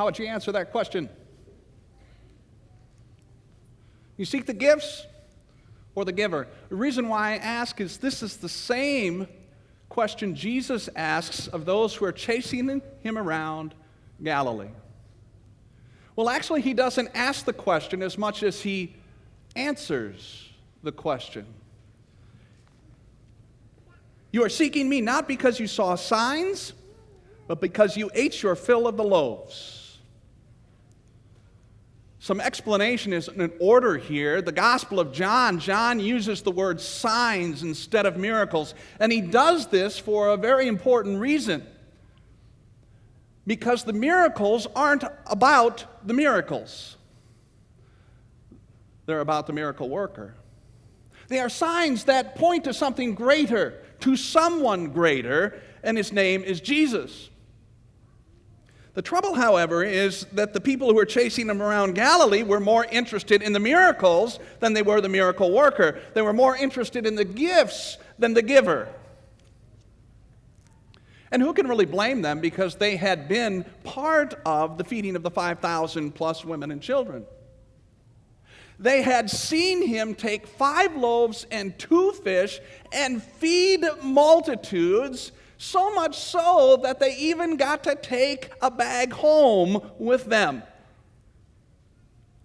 How would you answer that question? You seek the gifts or the giver? The reason why I ask is this is the same question Jesus asks of those who are chasing him around Galilee. Well, actually, he doesn't ask the question as much as he answers the question. You are seeking me not because you saw signs, but because you ate your fill of the loaves. Some explanation is in order here. The Gospel of John uses the word signs instead of miracles. And he does this for a very important reason. Because the miracles aren't about the miracles. They're about the miracle worker. They are signs that point to something greater, to someone greater, and his name is Jesus. The trouble, however, is that the people who were chasing him around Galilee were more interested in the miracles than they were the miracle worker. They were more interested in the gifts than the giver. And who can really blame them, because they had been part of the feeding of the 5,000 plus women and children. They had seen him take 5 loaves and 2 fish and feed multitudes, so much so that they even got to take a bag home with them.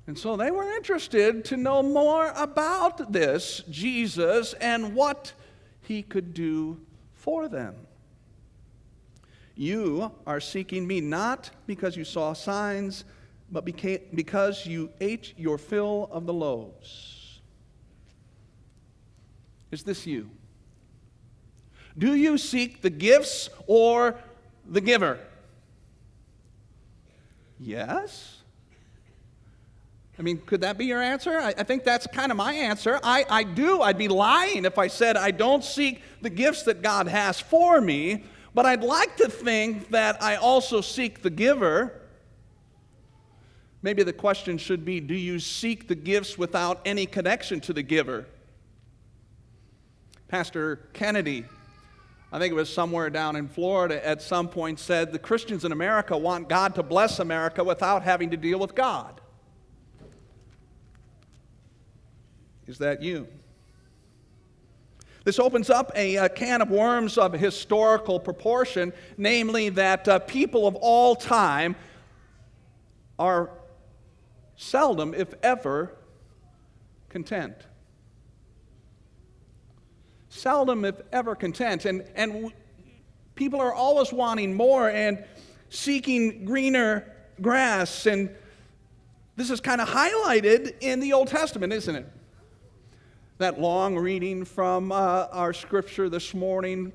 And so they were interested to know more about this Jesus and what he could do for them. You are seeking me not because you saw signs, but because you ate your fill of the loaves. Is this you? Do you seek the gifts or the giver? Yes. I mean, could that be your answer? I think that's kind of my answer. I do. I'd be lying if I said I don't seek the gifts that God has for me, but I'd like to think that I also seek the giver. Maybe the question should be, do you seek the gifts without any connection to the giver? Pastor Kennedy, I think it was somewhere down in Florida, at some point said, the Christians in America want God to bless America without having to deal with God. Is that you? This opens up a can of worms of historical proportion, namely that people of all time are seldom, if ever, content. Seldom, if ever, content. And people are always wanting more and seeking greener grass. And this is kind of highlighted in the Old Testament, isn't it? That long reading from our scripture this morning,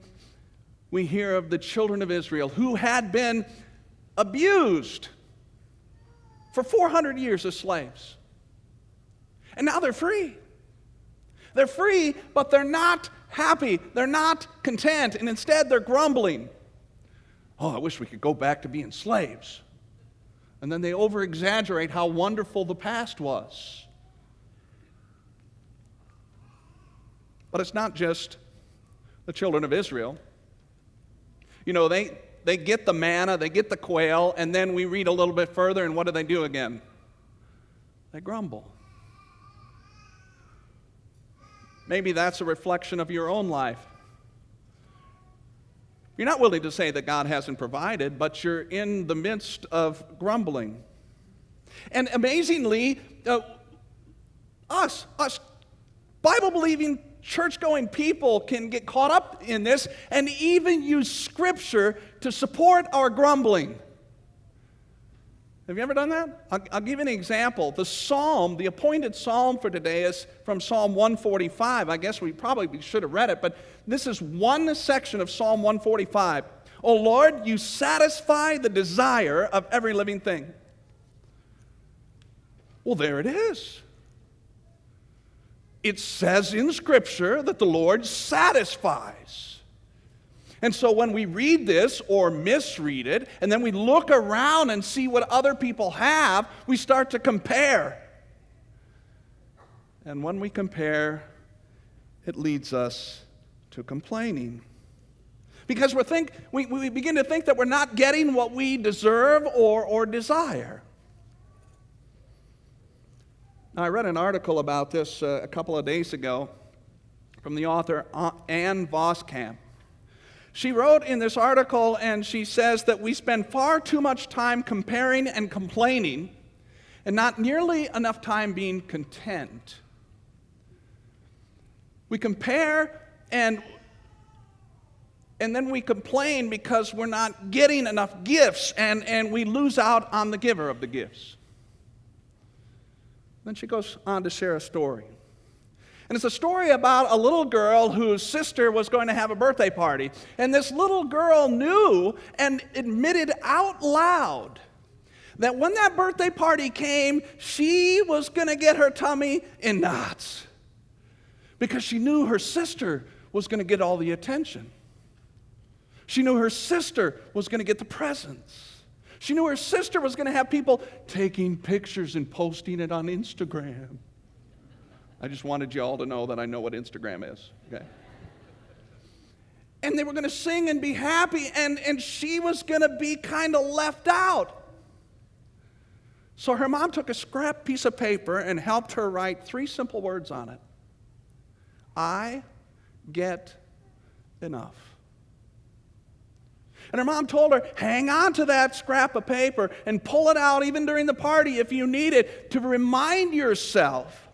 we hear of the children of Israel who had been abused for 400 years as slaves. And now they're free. They're free, but they're not happy. They're not content, and instead they're grumbling. Oh, I wish we could go back to being slaves. And then they over-exaggerate how wonderful the past was. But it's not just the children of Israel. You know, they get the manna, they get the quail, and then we read a little bit further, and what do they do again? They grumble. Maybe that's a reflection of your own life. You're not willing to say that God hasn't provided, but you're in the midst of grumbling. And amazingly, us Bible-believing, church-going people can get caught up in this and even use Scripture to support our grumbling. Have you ever done that? I'll give you an example. The appointed psalm for today is from Psalm 145. I guess we probably should have read it, but this is one section of Psalm 145. O Lord, you satisfy the desire of every living thing. Well, there it is. It says in Scripture that the Lord satisfies. And so when we read this or misread it, and then we look around and see what other people have, we start to compare. And when we compare, it leads us to complaining. Because we begin to think that we're not getting what we deserve or desire. Now, I read an article about this a couple of days ago from the author Ann Voskamp. She wrote in this article, and she says that we spend far too much time comparing and complaining and not nearly enough time being content. We compare and then we complain because we're not getting enough gifts, and we lose out on the giver of the gifts. Then she goes on to share a story. And it's a story about a little girl whose sister was going to have a birthday party. And this little girl knew and admitted out loud that when that birthday party came, she was going to get her tummy in knots. Because she knew her sister was going to get all the attention. She knew her sister was going to get the presents. She knew her sister was going to have people taking pictures and posting it on Instagram. I just wanted you all to know that I know what Instagram is. Okay? And they were going to sing and be happy, and she was going to be kind of left out. So her mom took a scrap piece of paper and helped her write 3 simple words on it. I get enough. And her mom told her, hang on to that scrap of paper and pull it out even during the party if you need it, to remind yourself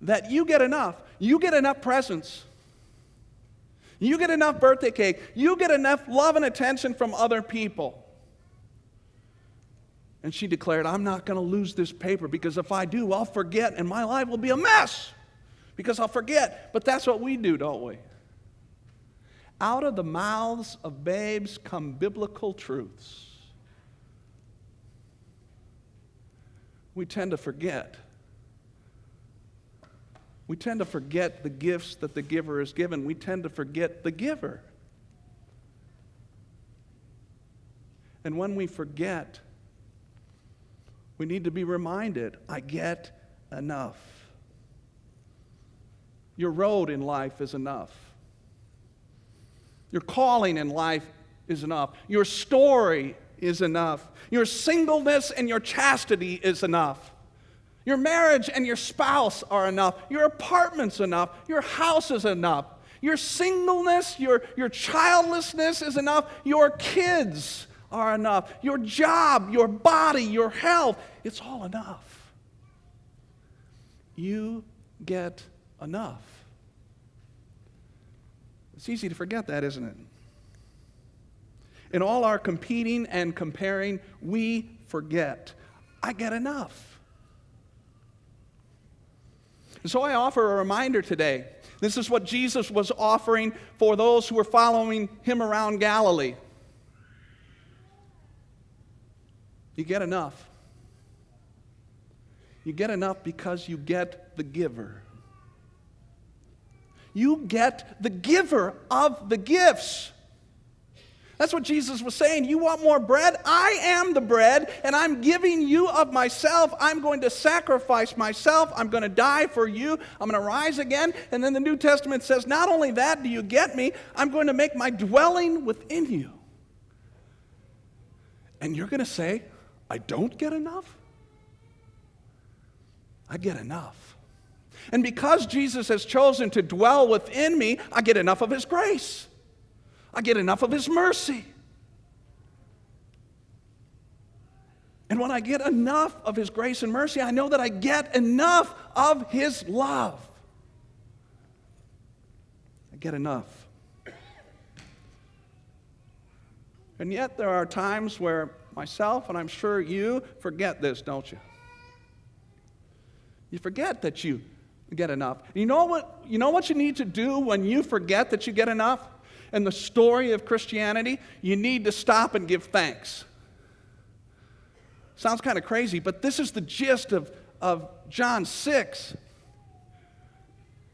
that you get enough. You get enough presents. You get enough birthday cake. You get enough love and attention from other people. And she declared, I'm not going to lose this paper, because if I do, I'll forget and my life will be a mess because I'll forget. But that's what we do, don't we? Out of the mouths of babes come biblical truths. We tend to forget. We tend to forget the gifts that the giver is given. We tend to forget the giver. And when we forget, we need to be reminded, I get enough. Your road in life is enough. Your calling in life is enough. Your story is enough. Your singleness and your chastity is enough. Your marriage and your spouse are enough. Your apartment's enough. Your house is enough. Your singleness, your childlessness is enough. Your kids are enough. Your job, your body, your health, it's all enough. You get enough. It's easy to forget that, isn't it? In all our competing and comparing, we forget. I get enough. And so I offer a reminder today. This is what Jesus was offering for those who were following him around Galilee. You get enough. You get enough because you get the giver. You get the giver of the gifts. That's what Jesus was saying. You want more bread? I am the bread, and I'm giving you of myself. I'm going to sacrifice myself. I'm going to die for you. I'm going to rise again. And then the New Testament says, not only that do you get me, I'm going to make my dwelling within you. And you're going to say, I don't get enough? I get enough. And because Jesus has chosen to dwell within me, I get enough of his grace. I get enough of his mercy. And when I get enough of his grace and mercy, I know that I get enough of his love. I get enough. And yet there are times where myself, and I'm sure you, forget this, don't you? You forget that you get enough. You know what you need to do when you forget that you get enough? In the story of Christianity, you need to stop and give thanks. Sounds kind of crazy, but this is the gist of John 6.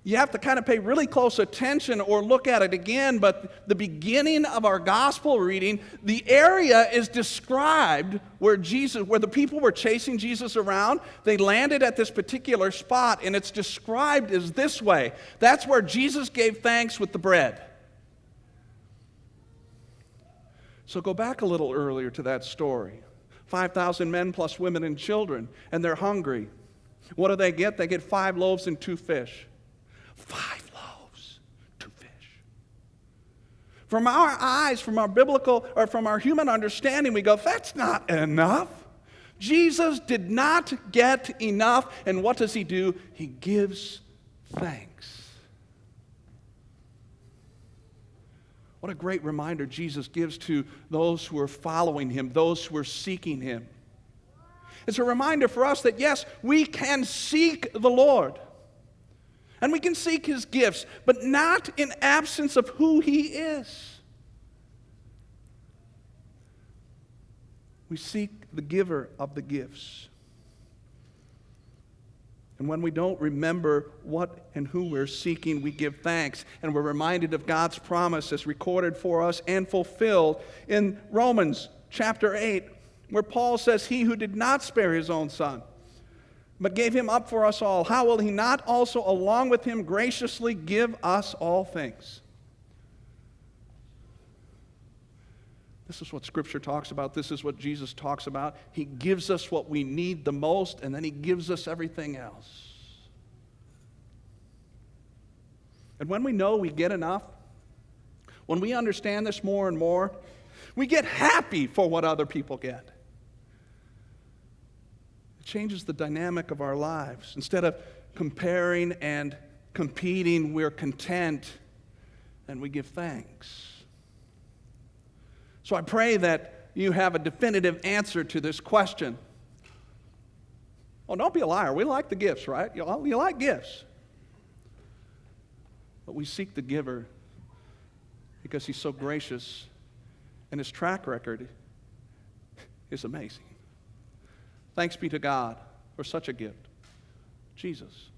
You have to kind of pay really close attention or look at it again, but the beginning of our gospel reading, the area is described where the people were chasing Jesus around. They landed at this particular spot, and it's described as this way. That's where Jesus gave thanks with the bread. So go back a little earlier to that story. 5,000 men plus women and children, and they're hungry. What do they get? They get 5 loaves and 2 fish. 5 loaves, 2 fish. From our eyes, from our biblical, or from our human understanding, we go, that's not enough. Jesus did not get enough, and what does he do? He gives thanks. What a great reminder Jesus gives to those who are following him, those who are seeking him. It's a reminder for us that, yes, we can seek the Lord. And we can seek his gifts, but not in absence of who he is. We seek the giver of the gifts. And when we don't remember what and who we're seeking, we give thanks. And we're reminded of God's promise as recorded for us and fulfilled in Romans chapter 8, where Paul says, he who did not spare his own son, but gave him up for us all, how will he not also along with him graciously give us all things? This is what Scripture talks about. This is what Jesus talks about. He gives us what we need the most, and then he gives us everything else. And when we know we get enough, when we understand this more and more, we get happy for what other people get. It changes the dynamic of our lives. Instead of comparing and competing, we're content and we give thanks. So I pray that you have a definitive answer to this question. Oh, don't be a liar. We like the gifts, right? You like gifts. But we seek the giver because he's so gracious and his track record is amazing. Thanks be to God for such a gift, Jesus.